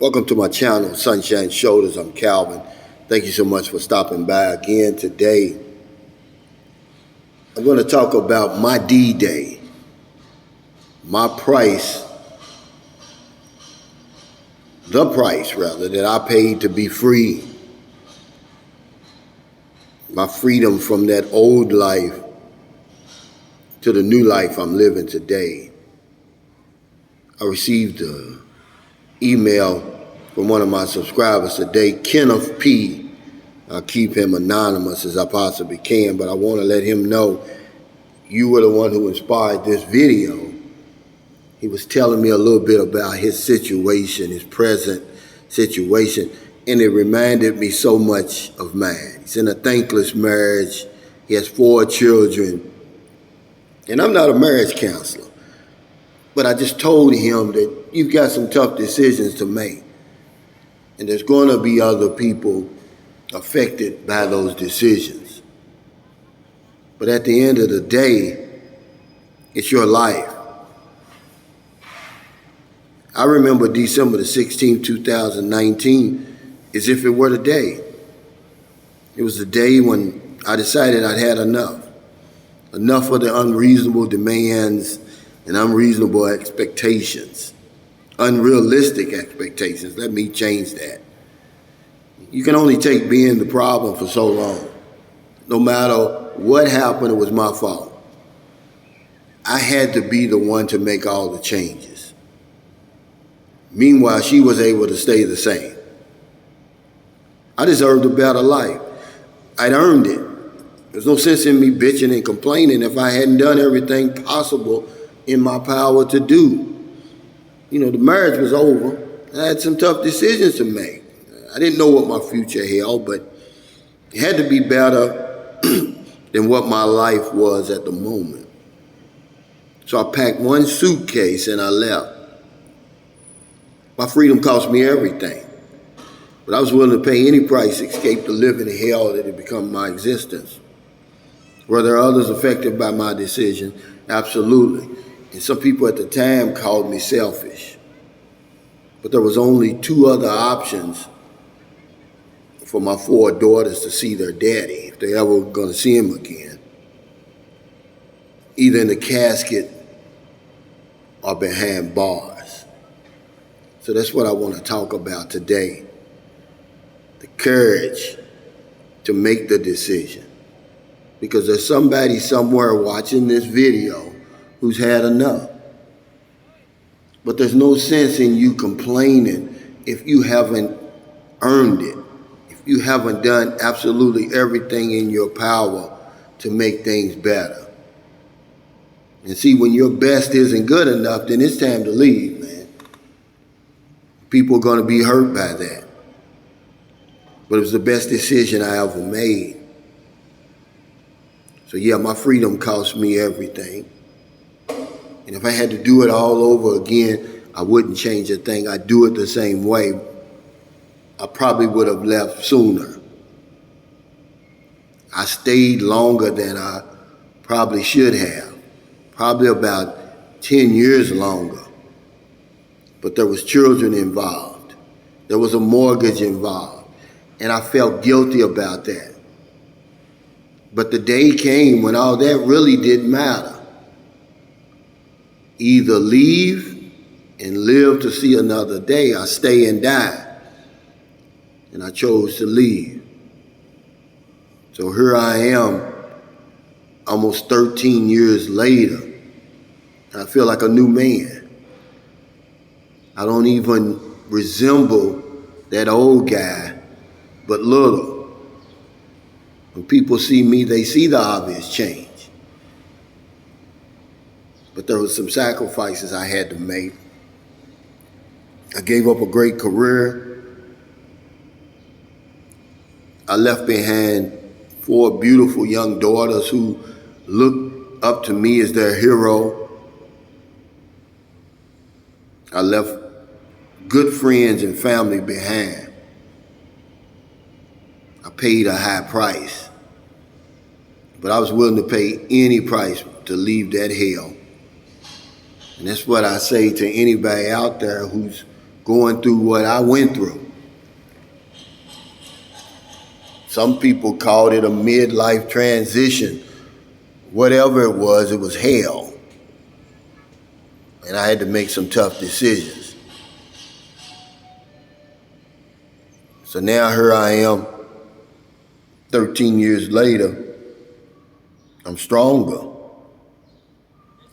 Welcome to my channel, Sunshine Shoulders. I'm Calvin. Thank you so much for stopping by again today. I'm going to talk about my D-Day, my price, the price rather, that I paid to be free. My freedom from that old life to the new life I'm living today. I received an email from one of my subscribers today, Kenneth P. I'll keep him anonymous as I possibly can, but I want to let him know you were the one who inspired this video. He was telling me a little bit about his situation, his present situation, and it reminded me so much of mine. He's in a thankless marriage. He has 4 children, and I'm not a marriage counselor, but I just told him that you've got some tough decisions to make. And there's going to be other people affected by those decisions. But at the end of the day, it's your life. I remember December the 16th, 2019, as if it were the day. It was the day when I decided I'd had enough. Enough of the unreasonable demands and unreasonable expectations. Unrealistic expectations. Let me change that. You can only take being the problem for so long. No matter what happened, it was my fault. I had to be the one to make all the changes. Meanwhile, she was able to stay the same. I deserved a better life. I'd earned it. There's no sense in me bitching and complaining if I hadn't done everything possible in my power to do. You know, the marriage was over. I had some tough decisions to make. I didn't know what my future held, but it had to be better than what my life was at the moment. So I packed one suitcase and I left. My freedom cost me everything, but I was willing to pay any price to escape the living hell that had become my existence. Were there others affected by my decision? Absolutely. And some people at the time called me selfish. But there was only 2 other options for my 4 daughters to see their daddy, if they ever were going to see him again. Either in the casket or behind bars. So that's what I want to talk about today. The courage to make the decision. Because there's somebody somewhere watching this video who's had enough. But there's no sense in you complaining if you haven't earned it, if you haven't done absolutely everything in your power to make things better. And see, when your best isn't good enough, then it's time to leave, man. People are going to be hurt by that. But it was the best decision I ever made. So yeah, my freedom cost me everything. And if I had to do it all over again, I wouldn't change a thing. I'd do it the same way. I probably would have left sooner. I stayed longer than I probably should have. Probably about 10 years longer. But there was children involved. There was a mortgage involved. And I felt guilty about that. But the day came when all that really didn't matter. Either leave and live to see another day, or stay and die. And I chose to leave. So here I am, almost 13 years later. And I feel like a new man. I don't even resemble that old guy, but little. When people see me, they see the obvious change. But there were some sacrifices I had to make. I gave up a great career. I left behind 4 beautiful young daughters who looked up to me as their hero. I left good friends and family behind. I paid a high price, but I was willing to pay any price to leave that hell. And that's what I say to anybody out there who's going through what I went through. Some people called it a midlife transition. Whatever it was hell. And I had to make some tough decisions. So now here I am, 13 years later. I'm stronger.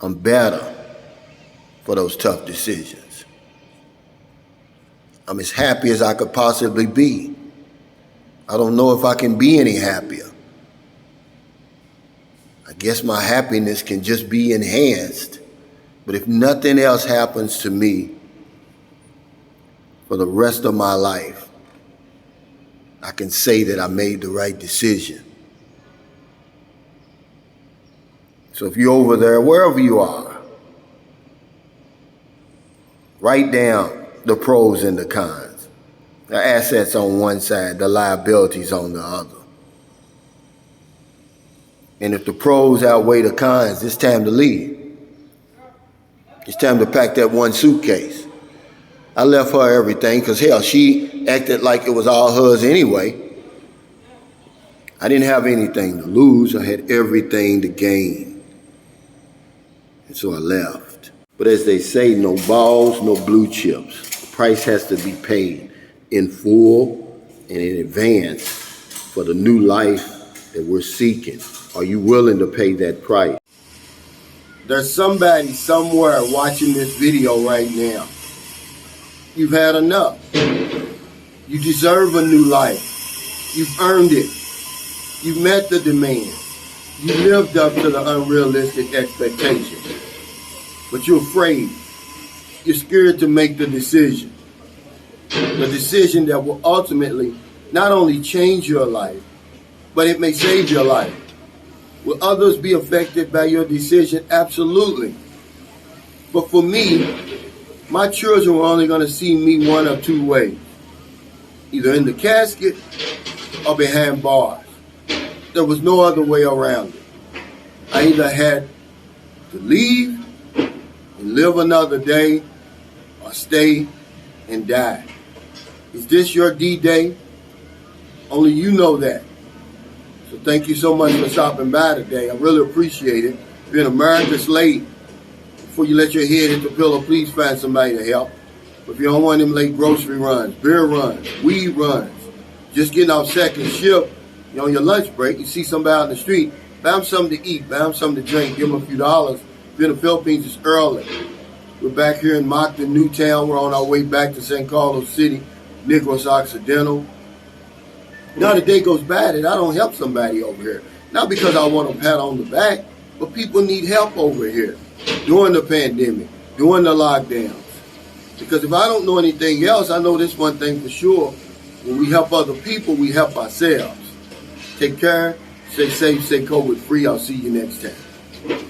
I'm better for those tough decisions. I'm as happy as I could possibly be. I don't know if I can be any happier. I guess my happiness can just be enhanced. But if nothing else happens to me for the rest of my life, I can say that I made the right decision. So if you're over there, wherever you are, write down the pros and the cons. The assets on one side, the liabilities on the other. And if the pros outweigh the cons, it's time to leave. It's time to pack that one suitcase. I left her everything because, hell, she acted like it was all hers anyway. I didn't have anything to lose. I had everything to gain. And so I left. But as they say, no balls, no blue chips. The price has to be paid in full and in advance for the new life that we're seeking. Are you willing to pay that price? There's somebody somewhere watching this video right now. You've had enough. You deserve a new life. You've earned it. You've met the demand. You lived up to the unrealistic expectations. But you're afraid. You're scared to make the decision. The decision that will ultimately not only change your life, but it may save your life. Will others be affected by your decision? Absolutely. But for me, my children were only going to see me one of two ways. Either in the casket or behind bars. There was no other way around it. I either had to leave and live another day or stay and die. Is this your D-Day? Only you know that. So thank you so much for stopping by today. I really appreciate it. Being America's late. Before you let your head hit the pillow, please find somebody to help. But if you don't want them late grocery runs, beer runs, weed runs, just getting off second shift, you're on your lunch break, you see somebody out in the street, buy them something to eat, buy them something to drink, give them a few dollars. If you're in the Philippines, it's early. We're back here in Mactan, Newtown. We're on our way back to San Carlos City, Negros Occidental. Now the day goes by that I don't help somebody over here. Not because I want a pat on the back, but people need help over here during the pandemic, during the lockdowns. Because if I don't know anything else, I know this one thing for sure. When we help other people, we help ourselves. Take care, stay safe, stay COVID free. I'll see you next time.